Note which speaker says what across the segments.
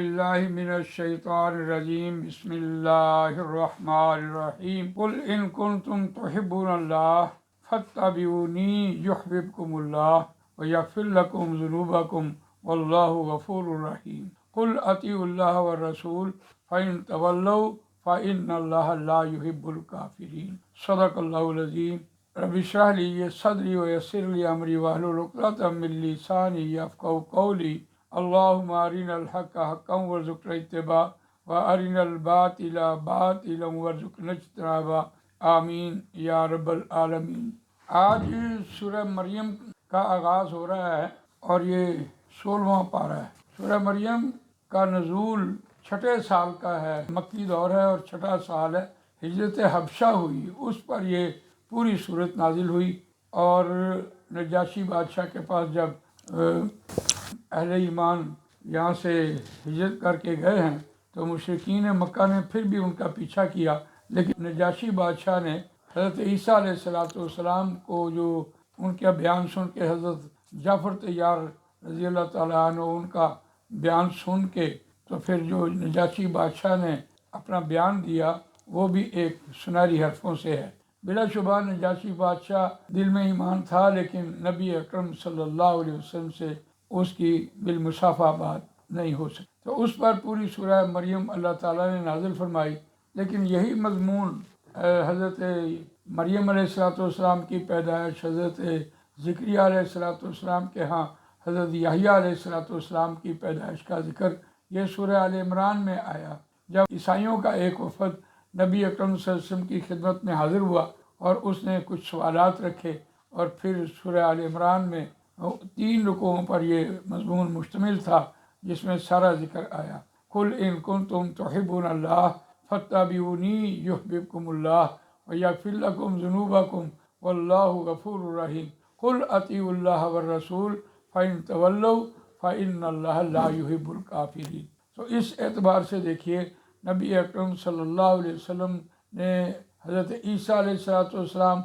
Speaker 1: باللہ من الشیطان الرجیم بسم اللہ الرحمن الرحیم قل ان کنتم تحبون اللہ فاتبعونی یحببکم اللہ ویغفر لکم ذنوبکم واللہ غفور رحیم قل اطیعوا اللہ والرسول فإن تولوا فإن اللہ لا يحب الکافرین صدق اللہ العظیم رب اشرح لی صدری ویسر لی امری واحلل عقدۃ من لسانی یفقہوا قولی اللہم ارنا الحق حقا وارزقنا اتباعہ وارنا الباطل باطلا وارزقنا اجتنابہ آمین یا رب العالمین۔ آج سورہ مریم کا آغاز ہو رہا ہے اور یہ 16واں پارہ ہے۔ سورہ مریم کا نزول چھٹے سال کا ہے، مکی دور ہے اور چھٹا سال ہے۔ ہجرت حبشہ ہوئی، اس پر یہ پوری صورت نازل ہوئی اور نجاشی بادشاہ کے پاس جب اہل ایمان یہاں سے ہجرت کر کے گئے ہیں تو مشرکین مکہ نے پھر بھی ان کا پیچھا کیا، لیکن نجاشی بادشاہ نے حضرت عیسیٰ علیہ السلام کو جو ان کا بیان سن کے حضرت جعفر طیار رضی اللہ تعالیٰ عنہ ان کا بیان سن کے تو پھر جو نجاشی بادشاہ نے اپنا بیان دیا وہ بھی ایک سنہری حرفوں سے ہے۔ بلا شبہ نجاشی بادشاہ دل میں ایمان تھا، لیکن نبی اکرم صلی اللہ علیہ وسلم سے اس کی بالمصافحہ بات نہیں ہو سکتی، تو اس پر پوری سورہ مریم اللہ تعالیٰ نے نازل فرمائی۔ لیکن یہی مضمون حضرت مریم علیہ السلام کی پیدائش، حضرت زکریا علیہ السلام کے ہاں حضرت یحییٰ علیہ السلام کی پیدائش کا ذکر یہ سورہ آل عمران میں آیا، جب عیسائیوں کا ایک وفد نبی اکرم صلی اللہ علیہ وسلم کی خدمت میں حاضر ہوا اور اس نے کچھ سوالات رکھے، اور پھر سورہ آل عمران میں 3 رکوعوں پر یہ مضمون مشتمل تھا جس میں سارا ذکر آیا۔ قل ان کنتم تحبون اللہ فاتبعونی یحببکم اللہ ویغفر لکم ذنوبکم واللہ غفور رحیم قل اطیعوا اللہ والرسول فإن تولوا فإن اللہ لا يحب الکافرین۔ تو اس اعتبار سے دیکھیے نبی اکرم صلی اللہ علیہ وسلم نے حضرت عیسیٰ علیہ السلام،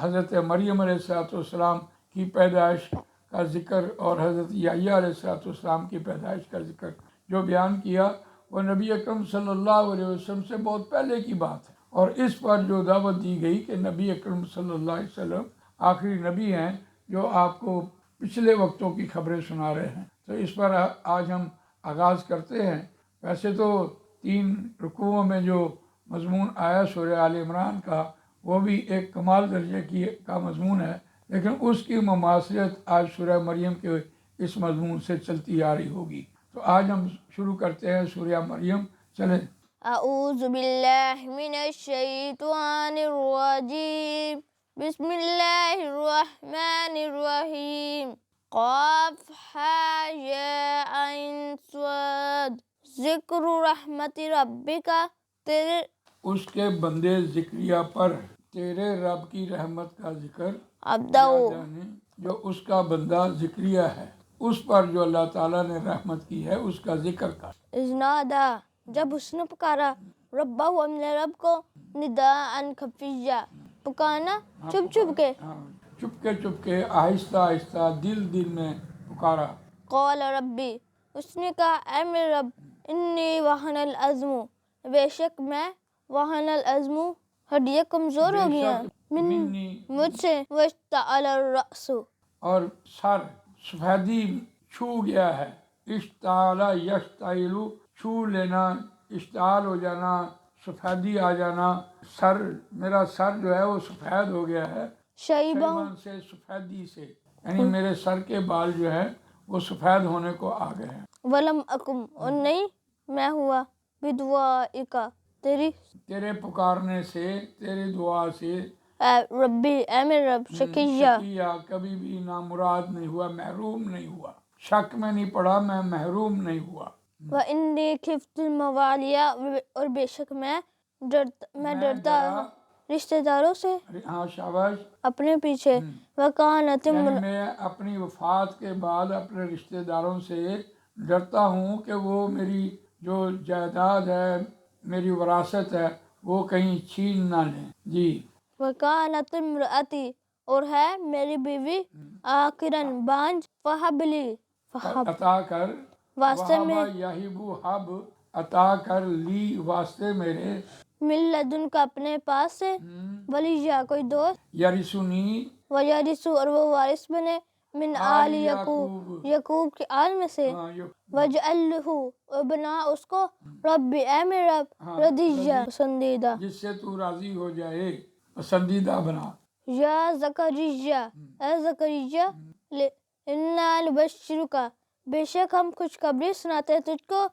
Speaker 1: حضرت مریم علیہ السلام کی پیدائش کا ذکر اور حضرت یحییٰ علیہ السلام کی پیدائش کا ذکر جو بیان کیا وہ نبی اکرم صلی اللہ علیہ وسلم سے بہت پہلے کی بات ہے، اور اس پر جو دعوت دی گئی کہ نبی اکرم صلی اللہ علیہ وسلم آخری نبی ہیں جو آپ کو پچھلے وقتوں کی خبریں سنا رہے ہیں، تو اس پر آج ہم آغاز کرتے ہیں۔ ویسے تو 3 رکوعوں میں جو مضمون آیا سورہ آل عمران کا وہ بھی ایک کمال درجے کا مضمون ہے، لیکن اس کی مماثلت آج سورہ مریم کے اس مضمون سے چلتی آ رہی ہوگی۔ تو آج ہم شروع کرتے ہیں سورہ مریم، چلیں۔
Speaker 2: اعوذ باللہ من الشیطان الرجیم، بسم اللہ الرحمن الرحیم، قاف ہا یا عین صاد، ذکر رحمت ربک، تیرے
Speaker 1: اس کے بندے زکریا پر تیرے رب کی رحمت کا ذکر
Speaker 2: عبدہو،
Speaker 1: جو اس کا بندہ زکریا ہے اس پر جو اللہ تعالیٰ نے رحمت کی ہے اس کا ذکر کر۔
Speaker 2: اذ نادا، جب اس نے پکارا، ربہ، اپنے رب کو، نداءً خفیہ، پکارنا چھپ چھپ کے،
Speaker 1: چپ کے آہستہ آہستہ دل میں پکارا۔
Speaker 2: قال ربی، اس نے کہا اے میرے رب، انی وہن العظم، بے شک میں، وہن العظم، ہڈیاں کمزور ہو گئی ہیں،
Speaker 1: منی،
Speaker 2: مجھ سے، واشتعل الرأس،
Speaker 1: اور سر سفیدی چھو گیا ہے۔ اشتعال یشتعل، چھو لینا، اشتعال ہو جانا، سفیدی آ جانا، میرا سر جو ہے وہ سفید ہو گیا ہے، شیبان سے، سفیدی سے، یعنی میرے سر کے بال جو ہے وہ سفید ہونے کو آ گئے ہیں۔
Speaker 2: ولم اکم، اور نہیں میں ہوا، بدعائک، تیرے
Speaker 1: پکارنے سے، تیرے دعا سے،
Speaker 2: اے ربی، اے میرے رب، شقیہ،
Speaker 1: کبھی بھی نامراد نہیں ہوا، محروم نہیں ہوا، شک میں نہیں پڑا، میں محروم نہیں ہوا۔
Speaker 2: وَإِنِّي خِفْتُ الْمَوَالِيَ، اور بے شک میں ڈرتا رشتہ داروں سے،
Speaker 1: ہاں شاباش،
Speaker 2: اپنے پیچھے، وَكَانَتِ
Speaker 1: یعنی میں اپنی وفات کے بعد اپنے رشتہ داروں سے ڈرتا ہوں کہ وہ میری جو جائیداد ہے، میری وراثت ہے، وہ کہیں چھین نہ لیں۔ جی،
Speaker 2: وَكَانَتِ امْرَأَتِي، اور ہے میری بیوی، عاقراً بانجھ، فَهَبْ لِي،
Speaker 1: عطا کر،
Speaker 2: واسطے میں
Speaker 1: وہابا یہیبو حب عطا کر لی واسطے میرے
Speaker 2: من لدن کا اپنے پاس سے ولیجا کوئی دوست
Speaker 1: یرثنی
Speaker 2: ویرثو اور وہ وارث بنے من آل یعقوب یعقوب کے آل میں سے وجعلہ اور بنا اس کو ربی اے میرے رب رضیہ پسندیدہ
Speaker 1: جس سے تو راضی ہو جائے پسندیدہ بنا
Speaker 2: یا زکریا اے زکریا انا نبشرک بے شک ہم خوشخبری سناتے ہیں تجھ کو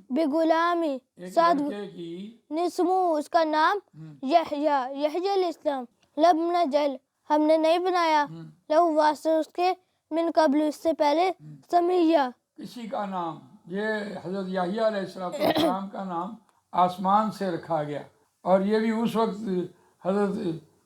Speaker 2: بغلامی
Speaker 1: ایک
Speaker 2: ساتھ
Speaker 1: لڑکے کی
Speaker 2: نسمو اس کا نام یحییٰ یحییٰ علیہ السلام لم نجل ہم نے نہیں بنایا لہو واسطے اس کے من قبل اس سے پہلے سمیہ
Speaker 1: کسی کا نام یہ حضرت یحییٰ علیہ السلام کا نام آسمان سے رکھا گیا اور یہ بھی اس وقت حضرت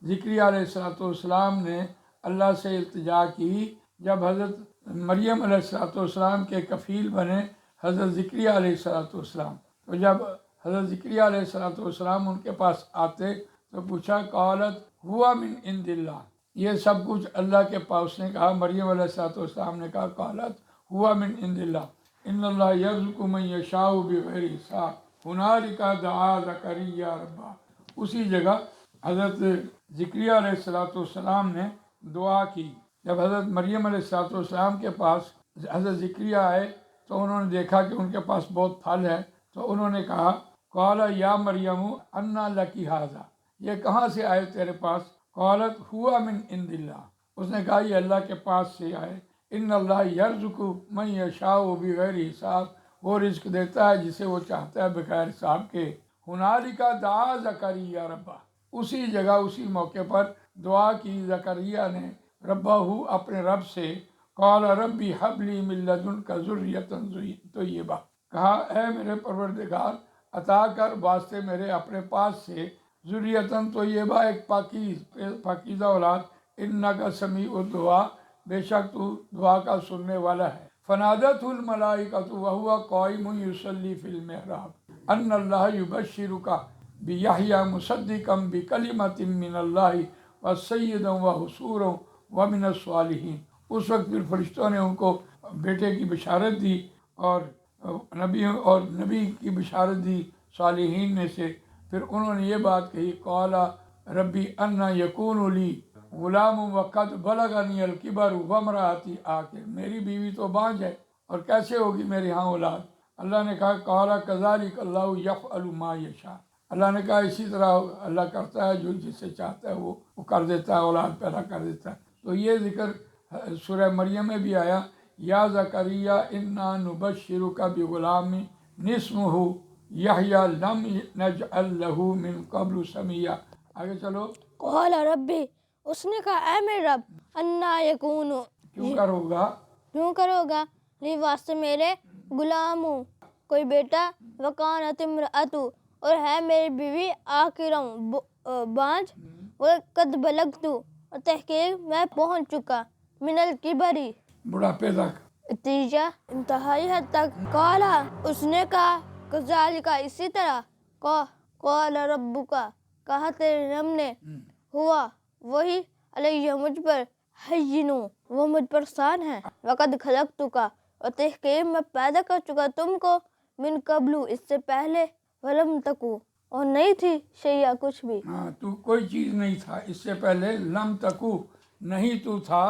Speaker 1: ذکریا علیہ السلام نے اللہ سے التجا کی جب حضرت مریم علیہ السلام کے کفیل بنے حضرت ذکریا علیہ السلام تو جب حضرت ذکریا علیہ السلام ان کے پاس آتے تو پوچھا قالت ہوا من عند اللہ یہ سب کچھ اللہ کے پاس نے کہا مریم علیہ السلام نے کہا قالت ہوا من عند اللہ ان اللہ یرزق من یشاء بغیر حساب ہنالک دعا زکریا ربہ اسی جگہ حضرت ذکریا علیہ السلام نے دعا کی جب حضرت مریم علیہ السلام کے پاس حضرت ذکریا آئے تو انہوں نے دیکھا کہ ان کے پاس بہت پھل ہے تو انہوں نے کہا قال یا مریم انا لکی ھذا یہ کہاں سے آئے تیرے پاس قالت ہوا من عند اللہ اس نے کہا یہ اللہ کے پاس سے آئے ان اللہ یرزق من یشاء بغیر حساب وہ رزق دیتا ہے جسے وہ چاہتا ہے بغیر حساب کے ہنالک دعا زکریا ربہ اسی جگہ اسی موقع پر دعا کی زکریا نے ربہ اپنے رب سے قال ربی حب لی من لدنک ذریۃ طیبہ کہا اے میرے پروردگار عطا کر واسطے میرے اپنے پاس سے ذریۃ طیبہ ایک پاکیزہ اولاد انک سمیع الدعا بے شک تو دعا کا سننے والا ہے فنادته الملائکۃ وهو قائم یصلی فی المحراب ان اللہ یبشرک بیحییٰ مصدقا بکلمۃ من اللہ وسیدا وحصورا ومن الصالحین اس وقت پھر فرشتوں نے ان کو بیٹے کی بشارت دی اور نبی کی بشارت دی صالحین میں سے پھر انہوں نے یہ بات کہی قال ربی انا یکون لی غلام وقد بلغنی الکبر وامرأتی عاقر میری بیوی تو بانجھ ہے اور کیسے ہوگی میرے ہاں اولاد اللہ نے کہا قال کذالک اللہ یفعل ما یشاء اللہ نے کہا اسی طرح اللہ کرتا ہے جو جسے چاہتا ہے وہ کر دیتا ہے اولاد پیدا کر دیتا ہے تو یہ ذکر سورہ مریم میں بھی آیا یا زکریا انا نبشرک بغلام اسمہ یحییٰ لم نجعل لہ من قبل سمیہ آگے چلو
Speaker 2: قال ربی اس نے کہا اے میرے رب انا یکون
Speaker 1: کیوں کرو گا لی واسطے میرے غلام کوئی بیٹا وکانت امرأۃ اور ہے میری بیوی عاقرم بانجھ وقد بلغت اور تحقیق میں پہنچ چکا من الکبری بڑھاپے تک
Speaker 2: نتیجہ انتہائی حد تک قالا اس نے کہا کذالک اسی طرح قال ربک کہا تیرے رب نے ہوا وہی علیہ مجھ پر حینو وہ مجھ پر آسان ہے وقد خلقتک اور تحقیق میں پیدا کر چکا تم کو من قبل اس سے پہلے ولم تکو اور نہیں تھی شیئا کچھ بھی
Speaker 1: تو کوئی چیز نہیں تھا اس سے پہلے لم تکو نہیں تو تھا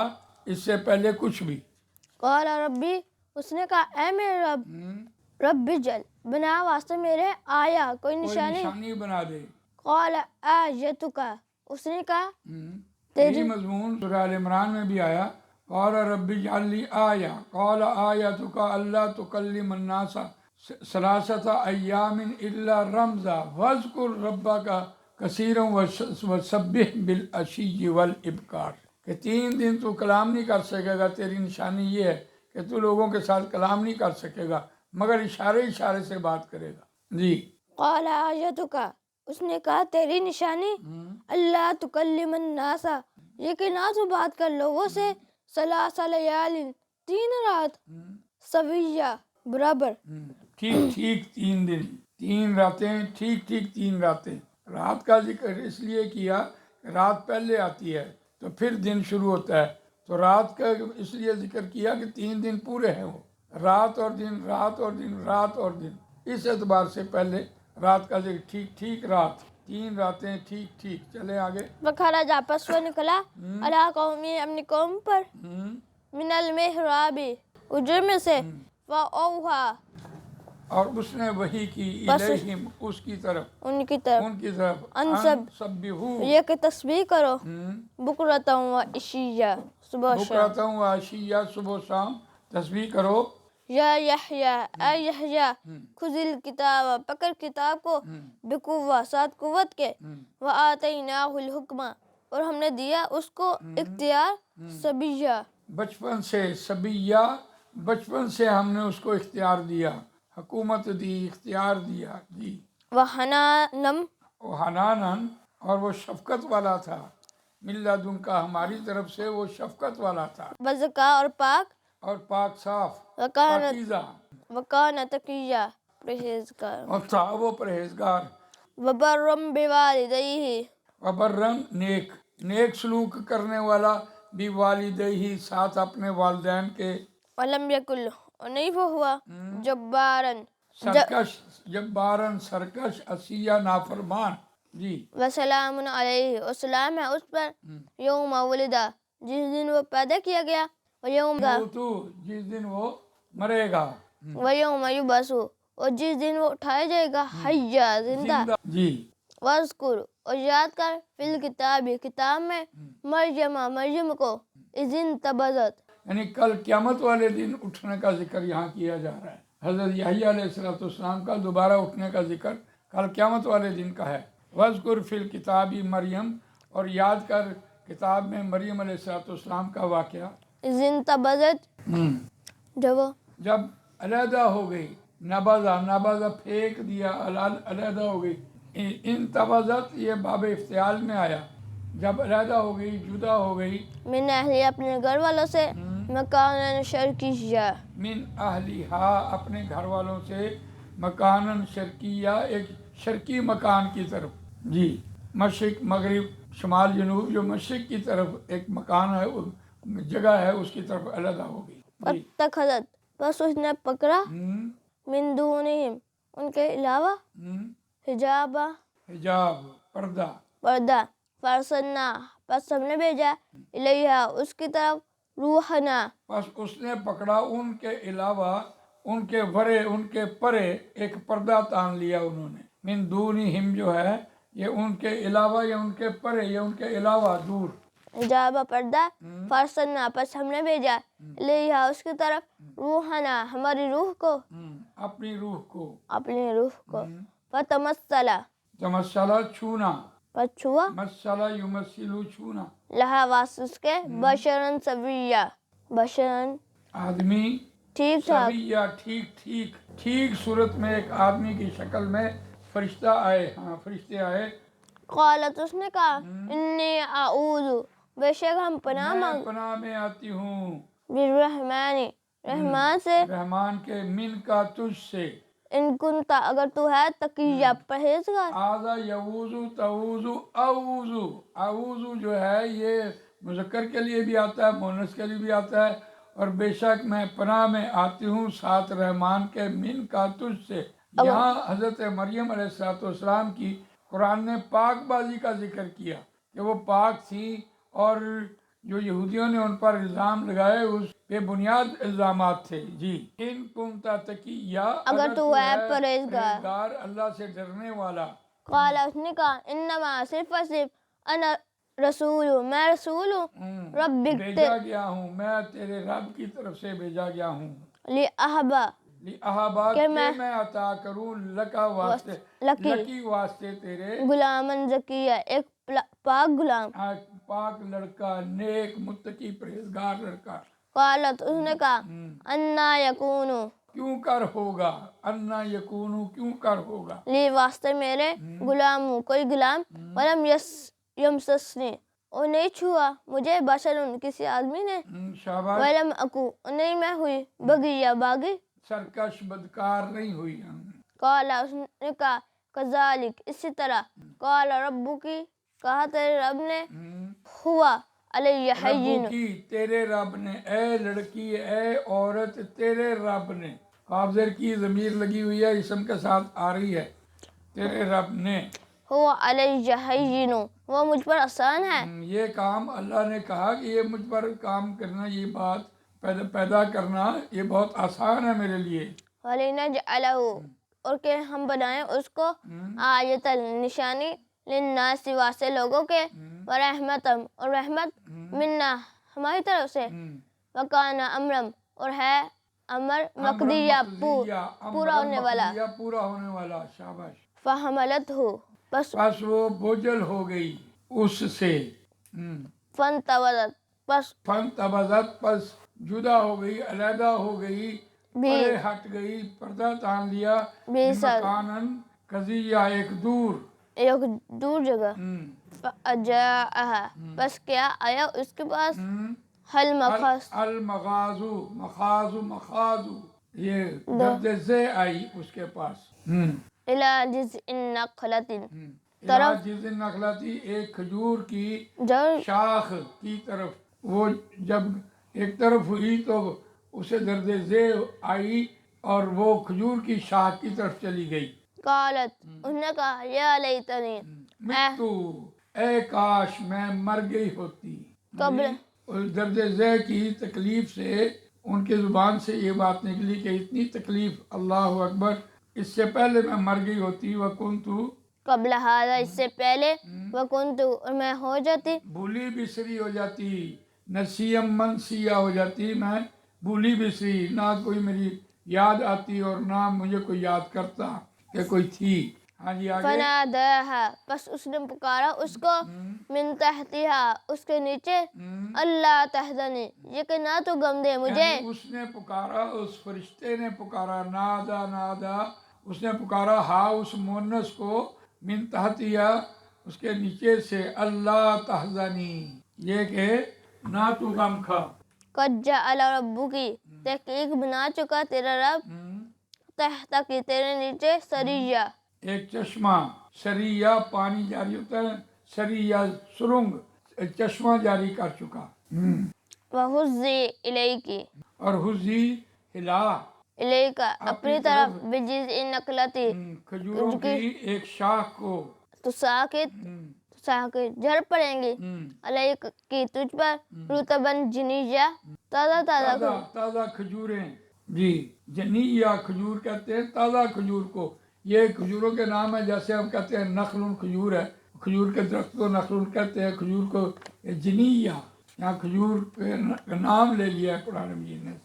Speaker 1: اس سے پہلے کچھ بھی
Speaker 2: قال ربی اس نے کہا اے میرے رب جل بنا واسطے میرے آیا کوئی نشانی
Speaker 1: بنا دے
Speaker 2: قال آیتک اس نے کہا
Speaker 1: تیری مضمون سورہ آل عمران میں بھی آیا قال رب اجعل لی آیہ قال آیتک اللہ تکلم الناس ثلاثۃ ایام الا رمزا واذکر ربک کثیرا وسبح بالعشی والابکار کہ 3 دن تو کلام نہیں کر سکے گا تیری نشانی یہ ہے کہ تو لوگوں کے ساتھ کلام نہیں کر سکے گا مگر اشارے سے بات کرے گا جی
Speaker 2: قال آیتک اس نے کہا تیری نشانی اللہ تکلم الناس یہ کہ نہ تو بات کر لوگوں سے ثلاث لیال 3 رات سویہ برابر
Speaker 1: ٹھیک 3 دن 3 راتیں ٹھیک 3 راتیں رات کا ذکر اس لیے کیا کہ رات پہلے آتی ہے تو پھر دن شروع ہوتا ہے تو رات کا اس لیے ذکر کیا کہ 3 دن پورے ہیں وہ رات اور دن، رات اور دن، رات اور دن، اس اعتبار سے پہلے رات کا ذکر، ٹھیک ٹھیک رات، 3 راتیں ٹھیک ٹھیک. چلے آگے.
Speaker 2: وخرج پس وہ نکلا علی قومی اپنی قوم پر من المحراب اجر میں سے فاوحا
Speaker 1: اور اس نے وحی کی الیہم اس کی طرف،
Speaker 2: ان کی طرف
Speaker 1: ان کی طرف،
Speaker 2: ان
Speaker 1: سبحو
Speaker 2: یہ کہ تسبیح کرو بکرۃ و عشیہ صبح و شام.
Speaker 1: بکرۃ و عشیہ صبح و شام تسبیح کرو.
Speaker 2: یا یحییٰ اے یحییٰ خذ الکتاب پکڑ کتاب کو بقوہ ساتھ قوت کے وآتیناہ الحکم اور ہم نے دیا اس کو اختیار صبیہ
Speaker 1: بچپن سے، صبیہ بچپن سے ہم نے اس کو اختیار دیا، حکومت دی، اختیار دیا جی.
Speaker 2: وحنانم
Speaker 1: وہ حنانن اور وہ شفقت والا تھا، من لدن کا ہماری طرف سے وہ شفقت والا تھا،
Speaker 2: وزکا اور پاک
Speaker 1: اور پاک صاف،
Speaker 2: وکانت
Speaker 1: پاکیزہ،
Speaker 2: وکانت تقیہ پرہیزگار
Speaker 1: اور تھا وہ پرہیزگار.
Speaker 2: وبرم بوالدیہ
Speaker 1: وبرن نیک، نیک سلوک کرنے والا، بھی والدیہ ساتھ اپنے والدین کے،
Speaker 2: ولم یکن اور نہیں وہ ہوا جبارن
Speaker 1: سرکش، جبارن سرکش، عصیہ نافرمان جی.
Speaker 2: وسلام علیہ اور سلام ہے اس پر یوم ولدہ جس دن وہ پیدا کیا گیا ویوم
Speaker 1: تو جس دن وہ مرے گا،
Speaker 2: ویوم یبعث اور جس دن وہ اٹھایا جائے گا حیا زندہ.
Speaker 1: جی.
Speaker 2: واذکر اور یاد کر فی الکتاب کتاب میں مریم کو اذ انتبذت
Speaker 1: یعنی کل قیامت والے دن اٹھنے کا ذکر یہاں کیا جا رہا ہے. حضرت یحییٰ علیہ السلام کا دوبارہ اٹھنے کا ذکر کل قیامت والے دن کا ہے. وَاذْكُرْ فِي الْكِتَابِ مریم اور یاد کر کتاب میں مریم علیہ السلام کا واقعہ.
Speaker 2: اذ انتبذت
Speaker 1: جب علیحدہ ہو گئی، نبذہ پھینک دیا، علیحدہ ہو گئی. انتبذت یہ باب افتعال میں آیا، جب علیحدہ ہو گئی، جدا ہو گئی،
Speaker 2: من اہلی اپنے گھر والوں سے مکان شرقیہ
Speaker 1: من اہلیہا اپنے گھر والوں سے مکانن شرقیہ ایک شرقی مکان کی طرف جی. مشرق مغرب شمال جنوب جو مشرق کی طرف ایک مکان ہے، جگہ ہے، اس کی طرف علیحدہ ہو گئی جی.
Speaker 2: واتخذت بس اس نے پکڑا من دونہم ان کے علاوہ حجابا
Speaker 1: حجاب پردہ
Speaker 2: فارسلنا پس ہم نے بھیجا الیہا اس کی طرف روحنا
Speaker 1: پس اس نے پکڑا ان کے علاوہ، ان کے ورے، ان کے پرے ایک پردہ تان لیا انہوں نے. من دونہم جو ہے یہ ان کے علاوہ یا ان کے پرے یا ان کے علاوہ دور.
Speaker 2: حجابا پردہ فارسلنا پس ہم نے بھیجا الیہا اس کی طرف روحنا ہماری روح کو
Speaker 1: اپنی روح کو.
Speaker 2: فتمثلا
Speaker 1: تمثلا چھونا،
Speaker 2: پس چھوا
Speaker 1: مثلا یمثلو چھونا،
Speaker 2: لہا واسس کے بشرن سویہ بشرن
Speaker 1: آدمی
Speaker 2: ٹھیک ٹھاک
Speaker 1: سویہ ٹھیک صورت میں ایک آدمی کی شکل میں فرشتہ آئے. فرشتے آئے.
Speaker 2: قالت اس نے کہا انی اعوذ بے شک ہم پناہ
Speaker 1: میں پناہ میں آتی ہوں
Speaker 2: بالرحمن رحمان سے
Speaker 1: رحمان کے من کا تجھ سے
Speaker 2: ان کنتا اگر تو ہے تقیہ پرہیزگار.
Speaker 1: آذا یعوذ تعوذ اعوذ جو ہے یہ مذکر کے لیے بھی آتا ہے، مؤنث کے لیے بھی آتا ہے. اور بے شک میں پناہ میں آتی ہوں ساتھ رحمان کے من کا تجھ سے. یہاں حضرت مریم علیہ السلام کی قرآن نے پاک بازی کا ذکر کیا کہ وہ پاک تھی، اور جو یہودیوں نے ان پر الزام لگائے اس بے بنیاد الزامات تھے جی. ان کنتا تقیہ
Speaker 2: اگر تو ہے پرہیزگار
Speaker 1: اللہ سے ڈرنے والا.
Speaker 2: قال اس نے کہا انما صرف اور صرف انا رسول میں رسول ہوں ربک
Speaker 1: بھیجا گیا ہوں، میں تیرے رب کی طرف سے بھیجا گیا ہوں.
Speaker 2: لِأَحَبَ
Speaker 1: کہ میں عطا کروں لکا واسطے، لکی واسطے تیرے
Speaker 2: غلامن زکیہ ایک پاک غلام،
Speaker 1: پاک لڑکا، نیک متقی پرہیزگار لڑکا.
Speaker 2: قالت اس نے کہا انا یکون
Speaker 1: کیوں کر ہوگا، انا یکون کیوں کر ہوگا،
Speaker 2: لی واسطے میرے غلام کوئی غلام، ولم یمسسنی اور نہیں چھوا مجھے بشرن کسی آدمی نے،
Speaker 1: شاباش،
Speaker 2: ولم اکو نہیں میں ہوئی بغیہ باغی،
Speaker 1: سرکش بدکار نہیں ہوئی.
Speaker 2: قال اس نے کہا کذالک اسی طرح، قال ربکی کہا تیرے رب نے، ہوا علی حین،
Speaker 1: ربو کی تیرے رب نے، اے لڑکی اے عورت تیرے رب نے، حاضر کی ضمیر لگی ہوئی ہے، اسم کے ساتھ آ رہی ہے، تیرے رب نے،
Speaker 2: ہوا علی حین، وہ مجھ پر آسان ہے،
Speaker 1: یہ کام اللہ نے کہا کہ یہ مجھ پر کام کرنا، یہ بات پیدا کرنا یہ بہت آسان ہے میرے لیے،
Speaker 2: وَلِنَجْعَلَهُ، اور کہ ہم بنائیں اس کو آیت نشانی، للناس واسطے لوگوں کے، ورحمتم، اور رحمت، منا ہماری طرف سے، وکان امرم، اور ہے امر مقدیہ پورا ہونے والا،
Speaker 1: پورا ہونے والا، شاباش،
Speaker 2: فحملتہ، بس
Speaker 1: بس وہ بوجھل ہو گئی اس سے،
Speaker 2: فانتبذت، بس
Speaker 1: فن تبذت، پس جدا ہو گئی، علیحدہ ہو گئی، پرے ہٹ گئی، پردہ تان لیا، مکانن قضیہ، ایک دور،
Speaker 2: ایک دور جگہ، فأجاءہا، بس کیا آیا اس کے پاس، حل مخص،
Speaker 1: المغازو، مخازو، یہ درد سے آئی اس کے پاس،
Speaker 2: الی جذع النخلۃ،
Speaker 1: جز نخلتی، ایک کھجور کی
Speaker 2: جڑ،
Speaker 1: شاخ کی طرف، وہ جب ایک طرف ہوئی تو اسے درد ذی آئی اور وہ کھجور کی شاخ کی طرف چلی گئی،
Speaker 2: قالت، انہوں نے کہا، یا لیتنی،
Speaker 1: متو، اے کاش میں مر گئی ہوتی،
Speaker 2: قبل،
Speaker 1: اس درد ذی کی تکلیف سے ان کی زبان سے یہ بات نکلی کہ اتنی تکلیف، اللہ اکبر، اس سے پہلے میں مر گئی ہوتی، وَكُنْتُ،
Speaker 2: قبل ہذا، اس سے پہلے، وکنت، اور میں ہو جاتی،
Speaker 1: بھولی بسری ہو جاتی، نسیم منسیہ ہو جاتی، میں بھولی بسری، نہ کوئی میری یاد آتی اور نہ مجھے کوئی یاد کرتا کہ کوئی تھی، ہاں جی آگے،
Speaker 2: فناداہا، پس اس نے پکارا اس کو، من تحتہا، اس کے نیچے، اللہ تحزنی، یہ کہ نہ تو غم دے مجھے،
Speaker 1: یعنی اس نے پکارا، اس فرشتے نے پکارا، نادا، اس نے پکارا ہا اس مونس کو، من تحتیا، اس کے نیچے سے، اللہ تحزنی، یہ کہ نہ تو غم کھا،
Speaker 2: قد جعل ربکی، تحقیق بنا چکا تیرا رب، تحت کی تیرے نیچے، سریہ،
Speaker 1: ایک چشمہ، سریہ پانی جاری ہوتا ہے، سریہ سرنگ، ایک چشمہ جاری کر چکا،
Speaker 2: وحزی الیکی،
Speaker 1: اور حزی ہلا،
Speaker 2: الیکا، اپنی طرف، بجذع النخلۃ،
Speaker 1: کھجوروں کی ایک شاخ کو،
Speaker 2: تو ساکت جھڑ پڑیں گی، علیک کی تجھ پر، رطباً جنیجا،
Speaker 1: تازہ کھجوریں، جی، جنیہ کھجور کہتے ہیں تازہ کھجور کو، یہ کھجوروں کے نام ہے، جیسے ہم کہتے ہیں نخل کھجور ہے، کھجور کے درخت کو نخل کہتے ہیں، کھجور کو جنیہ، یہاں کھجور کا نام لے لیا ہے قرآن مجید نے۔